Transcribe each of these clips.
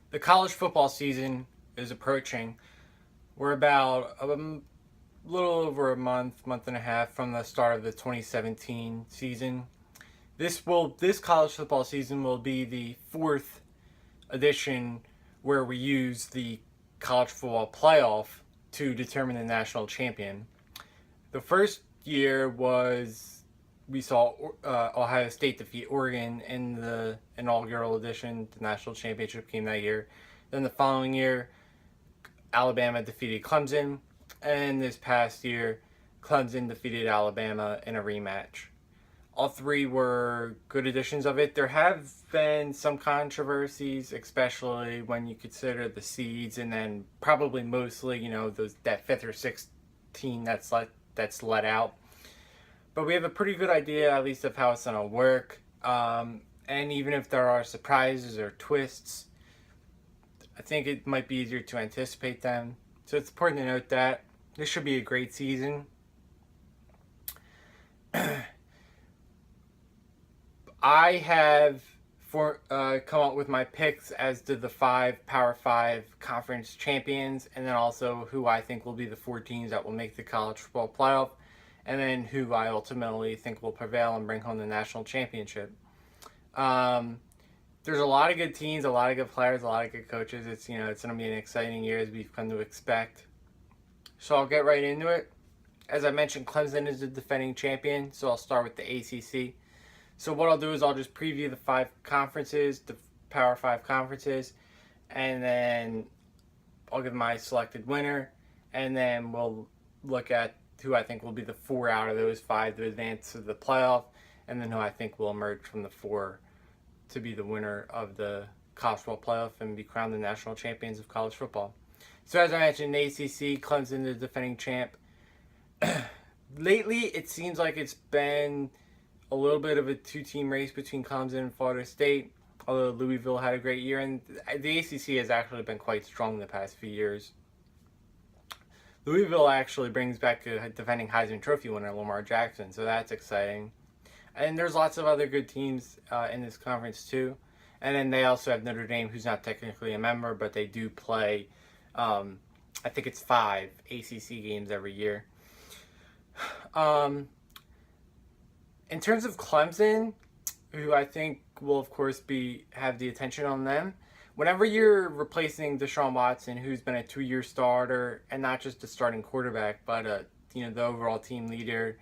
The college football season is approaching. We're about a little over a month and a half from the start of the 2017 season. This college football season will be the fourth edition where we use the college football playoff to determine the national champion. The first year was we saw Ohio State defeat Oregon in the inaugural edition. The national championship came that year. Then the following year, Alabama defeated Clemson, and this past year, Clemson defeated Alabama in a rematch. All three were good editions of it. There have been some controversies, especially when you consider the seeds, and then probably mostly, that fifth or sixth team that's let out. But we have a pretty good idea, at least, of how it's gonna work. And even if there are surprises or twists, I think it might be easier to anticipate them. So it's important to note that this should be a great season. I have come up with my picks as to the five Power 5 conference champions, and then also who I think will be the four teams that will make the college football playoff, and then who I ultimately think will prevail and bring home the national championship. There's a lot of good teams, a lot of good players, a lot of good coaches. It's going to be an exciting year as we've come to expect. So I'll get right into it. As I mentioned, Clemson is the defending champion, so I'll start with the ACC. So what I'll do is I'll just preview the five conferences, the Power 5 conferences, and then I'll give my selected winner, and then we'll look at who I think will be the four out of those five to advance to the playoff, and then who I think will emerge from the four to be the winner of the college football playoff and be crowned the national champions of college football. So as I mentioned, the ACC, Clemson, the defending champ. Lately, it seems like it's been a little bit of a two-team race between Clemson and Florida State, although Louisville had a great year, and the ACC has actually been quite strong the past few years. Louisville actually brings back a defending Heisman Trophy winner, Lamar Jackson, so that's exciting. And there's lots of other good teams in this conference too. And then they also have Notre Dame, who's not technically a member, but they do play, I think it's 5 ACC games every year. In terms of Clemson, who I think will, of course, have the attention on them, whenever you're replacing Deshaun Watson, who's been a 2-year starter, and not just a starting quarterback, but the overall team leader,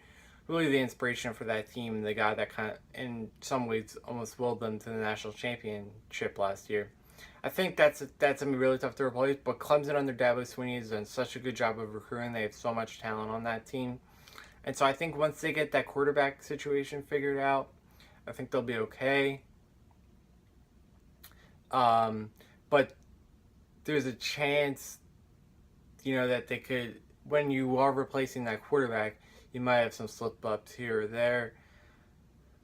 really the inspiration for that team, the guy that kind of, in some ways, almost willed them to the national championship last year. I think that's going to be really tough to replace, but Clemson under Dabo Swinney has done such a good job of recruiting. They have so much talent on that team. And so I think once they get that quarterback situation figured out, I think they'll be okay. But there's a chance, that they could, when you are replacing that quarterback, you might have some slip-ups here or there.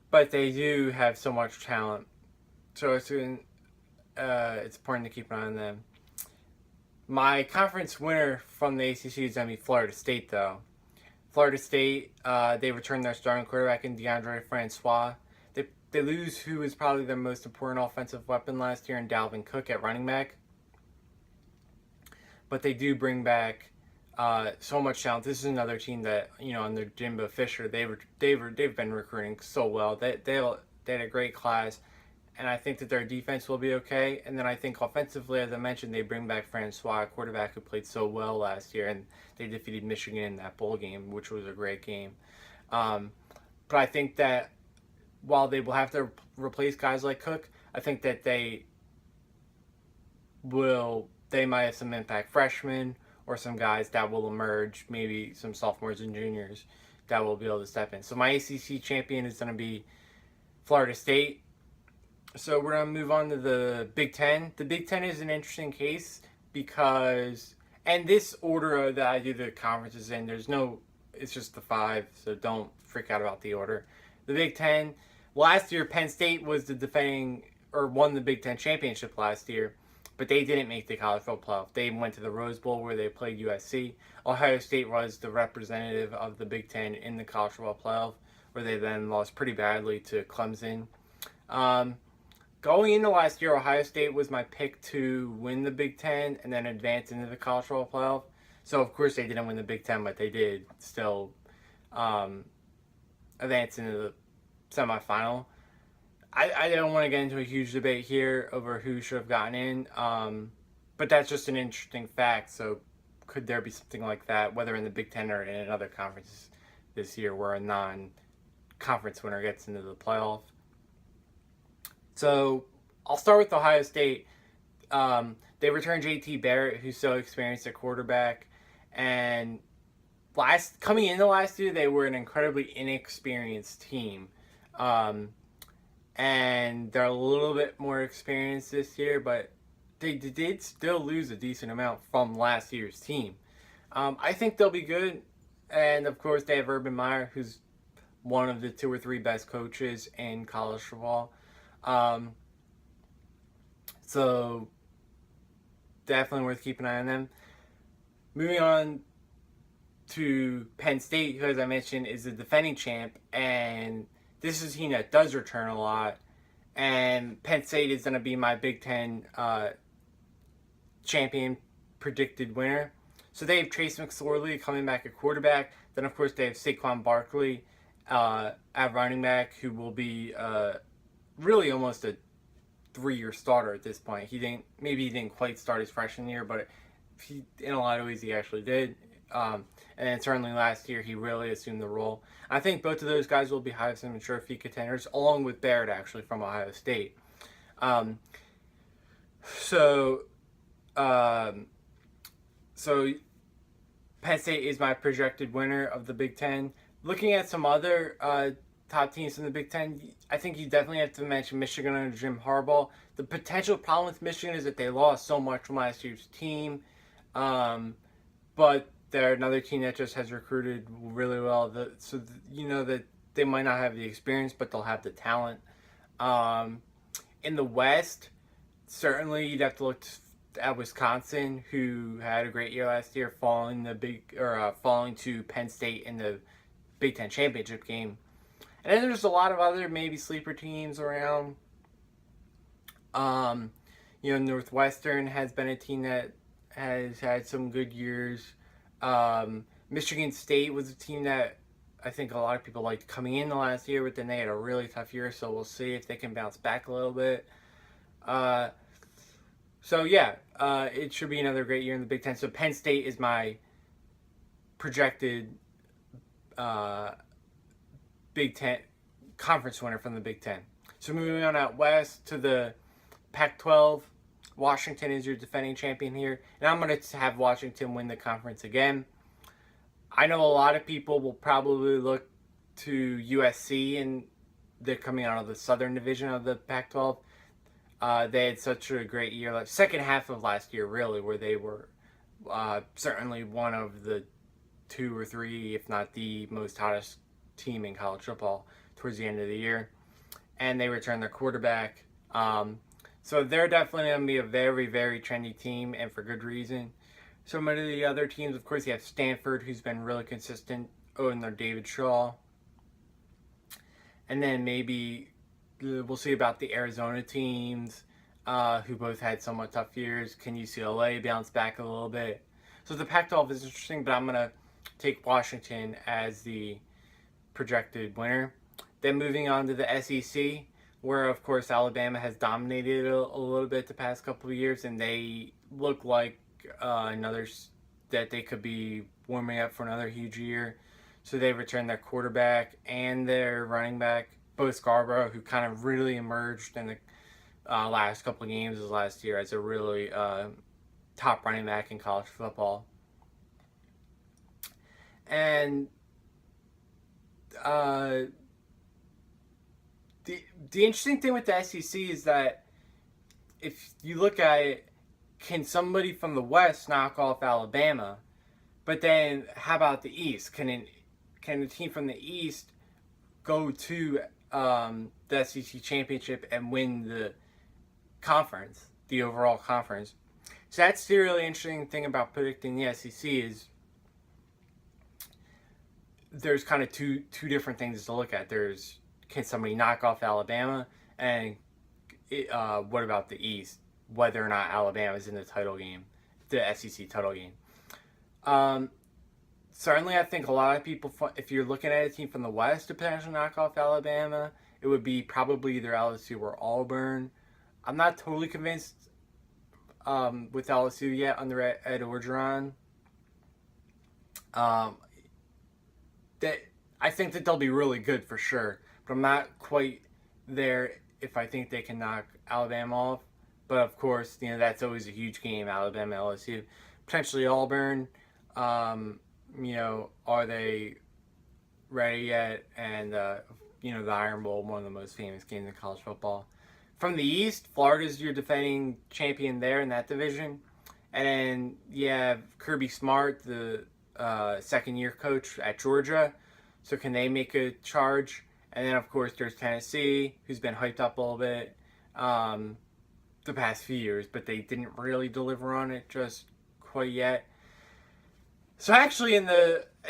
But they do have so much talent. So it's important to keep an eye on them. My conference winner from the ACC is going to be Florida State, though. Florida State, they returned their starting quarterback in DeAndre Francois. They lose who is probably their most important offensive weapon last year in Dalvin Cook at running back. But they do bring back so much talent. This is another team that, under Jimbo Fisher, they've been recruiting so well. They had a great class, and I think that their defense will be okay. And then I think offensively, as I mentioned, they bring back Francois, a quarterback who played so well last year, and they defeated Michigan in that bowl game, which was a great game. But I think that while they will have to replace guys like Cook, I think that they might have some impact freshmen or some guys that will emerge, maybe some sophomores and juniors that will be able to step in. So my ACC champion is going to be Florida State. So we're going to move on to the Big Ten. The Big Ten is an interesting case because, and this order that I do the conferences in, it's just the 5, so don't freak out about the order. The Big Ten, last year Penn State was won the Big Ten championship last year, but they didn't make the college football playoff. They went to the Rose Bowl where they played USC. Ohio State was the representative of the Big Ten in the college football playoff, where they then lost pretty badly to Clemson. going into last year, Ohio State was my pick to win the Big Ten and then advance into the college football playoff. So of course they didn't win the Big Ten, but they did still um, advance into the semifinal. I don't want to get into a huge debate here over who should have gotten in, but that's just an interesting fact. So could there be something like that, whether in the Big Ten or in another conference this year, where a non-conference winner gets into the playoff? So I'll start with Ohio State. They returned J.T. Barrett, who's so experienced at quarterback, and coming into last year, they were an incredibly inexperienced team. And they're a little bit more experienced this year, but they did still lose a decent amount from last year's team. I think they'll be good, and of course they have Urban Meyer, who's one of the 2 or 3 best coaches in college football. So definitely worth keeping an eye on them. Moving on to Penn State, who, as I mentioned, is the defending champ, and this is a team that does return a lot, and Penn State is going to be my Big Ten champion predicted winner. So they have Trace McSorley coming back at quarterback. Then, of course, they have Saquon Barkley at running back, who will be really almost a 3-year starter at this point. Maybe he didn't quite start his freshman year, but in a lot of ways he actually did. And then certainly last year he really assumed the role. I think both of those guys will be Heisman Trophy contenders, along with Barrett actually from Ohio State. So Penn State is my projected winner of the Big Ten. Looking at some other top teams in the Big Ten, I think you definitely have to mention Michigan under Jim Harbaugh. The potential problem with Michigan is that they lost so much from last year's team, but they're another team that just has recruited really well. That they might not have the experience, but they'll have the talent. In the West, certainly you'd have to look at Wisconsin, who had a great year last year, falling to Penn State in the Big Ten championship game. And then there's a lot of other maybe sleeper teams around. Northwestern has been a team that has had some good years. Michigan State was a team that I think a lot of people liked coming in the last year, but then they had a really tough year, so we'll see if they can bounce back a little bit. It should be another great year in the Big Ten. So Penn State is my projected Big Ten conference winner from the Big Ten. So moving on out west to the Pac-12, Washington is your defending champion here, and I'm going to have Washington win the conference again. I know a lot of people will probably look to USC, and they're coming out of the Southern Division of the Pac-12. They had such a great year, like second half of last year, really, where they were certainly one of the 2 or 3, if not the most hottest team in college football towards the end of the year. And they returned their quarterback. So they're definitely going to be a very, very trendy team, and for good reason. Some of the other teams, of course, you have Stanford, who's been really consistent, and their David Shaw. And then maybe we'll see about the Arizona teams, who both had somewhat tough years. Can UCLA bounce back a little bit? So the Pac-12 is interesting, but I'm going to take Washington as the projected winner. Then moving on to the SEC, where, of course, Alabama has dominated a little bit the past couple of years, and they look like that they could be warming up for another huge year. So they returned their quarterback and their running back, Bo Scarborough, who kind of really emerged in the last couple of games of last year as a really top running back in college football. And the interesting thing with the SEC is that if you look at it, can somebody from the West knock off Alabama? But then how about the East? Can a team from the East go to the SEC championship and win the conference, the overall conference? So that's the really interesting thing about predicting the SEC is there's kind of two different things to look at. There's, can somebody knock off Alabama, and what about the East? Whether or not Alabama's in the title game, the SEC title game. Certainly, I think a lot of people, if you're looking at a team from the West to potentially knock off Alabama, it would be probably either LSU or Auburn. I'm not totally convinced with LSU yet under Ed Orgeron. That I think that they'll be really good for sure, but I'm not quite there if I think they can knock Alabama off. But of course, that's always a huge game, Alabama, LSU. Potentially Auburn. Are they ready yet? And, the Iron Bowl, one of the most famous games in college football. From the East, Florida's your defending champion there in that division. And then you have Kirby Smart, the second-year coach at Georgia. So can they make a charge? And then, of course, there's Tennessee, who's been hyped up a little bit the past few years, but they didn't really deliver on it just quite yet. So actually, in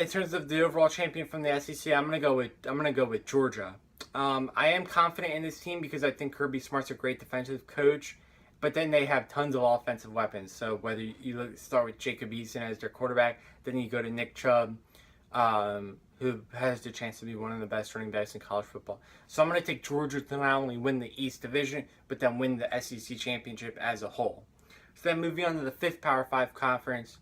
terms of the overall champion from the SEC, I'm gonna go with Georgia. I am confident in this team because I think Kirby Smart's a great defensive coach, but then they have tons of offensive weapons. So whether you start with Jacob Eason as their quarterback, then you go to Nick Chubb, who has the chance to be one of the best running backs in college football. So I'm going to take Georgia to not only win the East Division, but then win the SEC championship as a whole. So then moving on to the fifth Power 5 conference,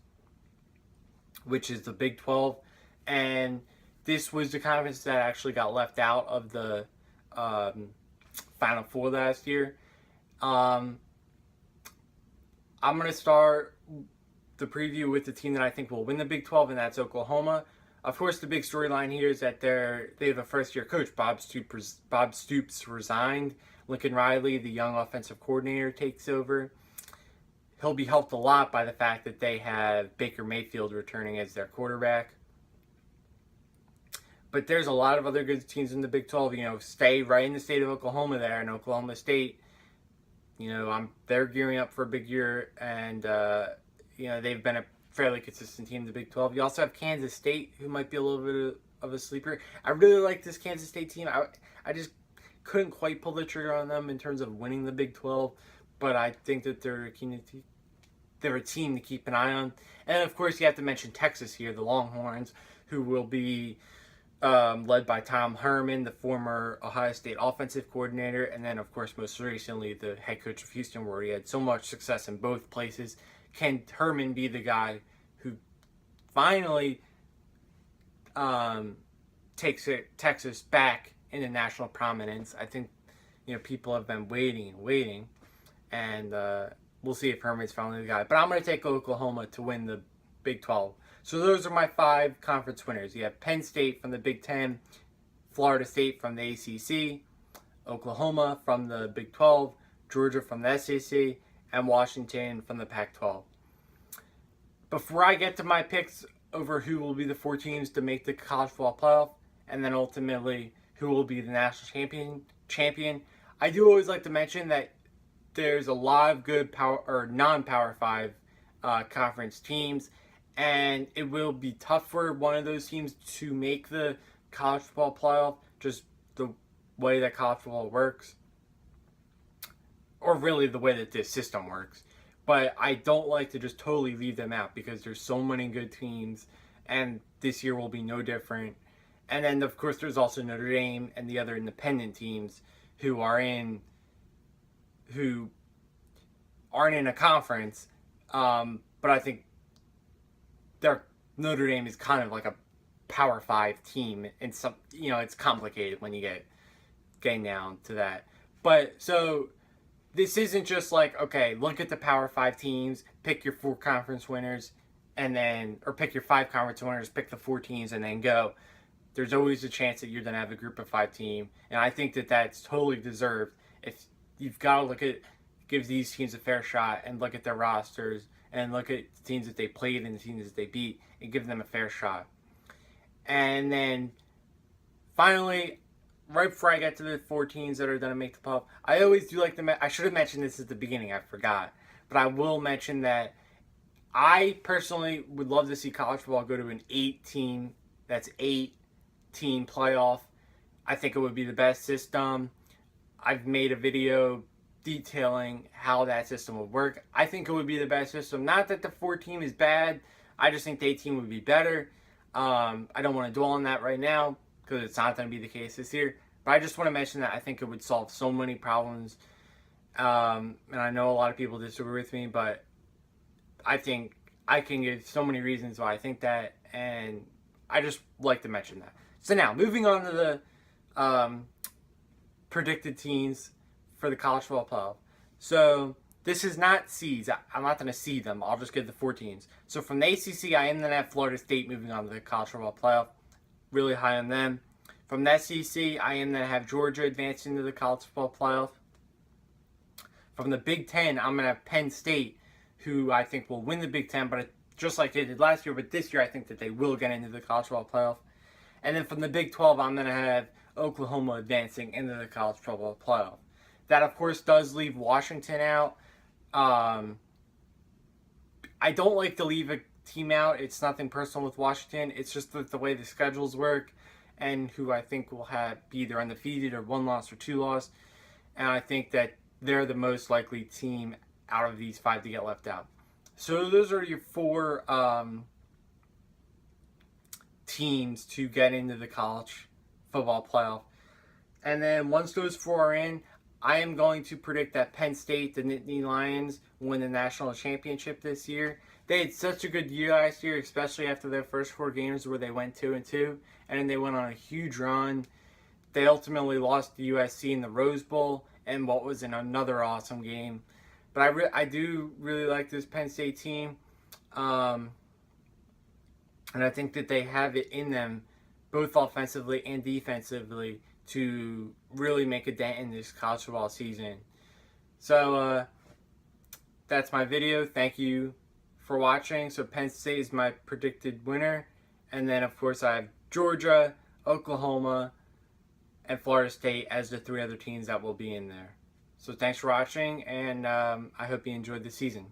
which is the Big 12. And this was the conference that actually got left out of the Final Four last year. I'm going to start the preview with the team that I think will win the Big 12, and that's Oklahoma. Of course, the big storyline here is that they have a first-year coach. Bob Stoops resigned. Lincoln Riley, the young offensive coordinator, takes over. He'll be helped a lot by the fact that they have Baker Mayfield returning as their quarterback. But there's a lot of other good teams in the Big 12. Stay right in the state of Oklahoma there, and Oklahoma State. They're gearing up for a big year, and they've been a fairly consistent team in the Big 12. You also have Kansas State, who might be a little bit of a sleeper. I really like this Kansas State team. I just couldn't quite pull the trigger on them in terms of winning the Big 12, but I think that they're a team to keep an eye on. And of course, you have to mention Texas here, the Longhorns, who will be led by Tom Herman, the former Ohio State offensive coordinator, and then, of course, most recently, the head coach of Houston, where he had so much success in both places. Can Herman be the guy who finally takes Texas back into national prominence? I think people have been waiting, and we'll see if Herman's finally the guy. But I'm going to take Oklahoma to win the Big 12. So those are my 5 conference winners. You have Penn State from the Big 10, Florida State from the ACC, Oklahoma from the Big 12, Georgia from the SEC, and Washington from the Pac-12. Before I get to my picks over who will be the 4 teams to make the college football playoff, and then ultimately who will be the national champion, I do always like to mention that there's a lot of good non-Power 5 conference teams, and it will be tough for one of those teams to make the college football playoff, just the way that college football works, or really the way that this system works. But I don't like to just totally leave them out because there's so many good teams, and this year will be no different. And then, of course, there's also Notre Dame and the other independent teams who aren't in a conference, but I think Notre Dame is kind of like a Power 5 team, and it's complicated when you getting down to that. But so this isn't just like, okay, look at the Power 5 teams, pick your 4 conference winners, or pick your 5 conference winners, pick the 4 teams, and then go. There's always a chance that you're going to have a group of 5 team, and I think that that's totally deserved. If you've got to give these teams a fair shot and look at their rosters and look at the teams that they played and the teams that they beat and give them a fair shot. And then finally, right before I get to the 4 teams that are going to make the playoff, I always do like I should have mentioned this at the beginning, I forgot. But I will mention that I personally would love to see college football go to an 8-team playoff. I think it would be the best system. I've made a video detailing how that system would work. I think it would be the best system. Not that the 4-team is bad. I just think the 8-team would be better. I don't want to dwell on that right now because it's not going to be the case this year. But I just want to mention that I think it would solve so many problems. And I know a lot of people disagree with me, but I think I can give so many reasons why I think that, and I just like to mention that. So now, moving on to the predicted teams for the college football playoff. So this is not seeds. I'm not going to seed them. I'll just give the 4 teams. So from the ACC, I am going to have Florida State moving on to the college football playoff. Really high on them. From the SEC, I am going to have Georgia advancing to the college football playoff. From the Big Ten, I'm going to have Penn State, who I think will win the Big Ten, but just like they did last year. But this year, I think that they will get into the college football playoff. And then from the Big 12, I'm going to have Oklahoma advancing into the college football playoff. That, of course, does leave Washington out. I don't like to leave a team out. It's nothing personal with Washington. It's just the way the schedules work and who I think will be either undefeated or 1 loss or 2 loss. And I think that they're the most likely team out of these 5 to get left out. So those are your 4 teams to get into the college football playoff. And then once those 4 are in, I am going to predict that Penn State, the Nittany Lions, win the national championship this year. They had such a good year last year, especially after their first 4 games where they went 2-2, and then they went on a huge run. They ultimately lost to USC in the Rose Bowl, and what was another awesome game. But I do really like this Penn State team, and I think that they have it in them, both offensively and defensively, to really make a dent in this college football season. So that's my video. Thank you for watching. So Penn State is my predicted winner. And then, of course, I have Georgia, Oklahoma, and Florida State as the 3 other teams that will be in there. So thanks for watching, and I hope you enjoyed the season.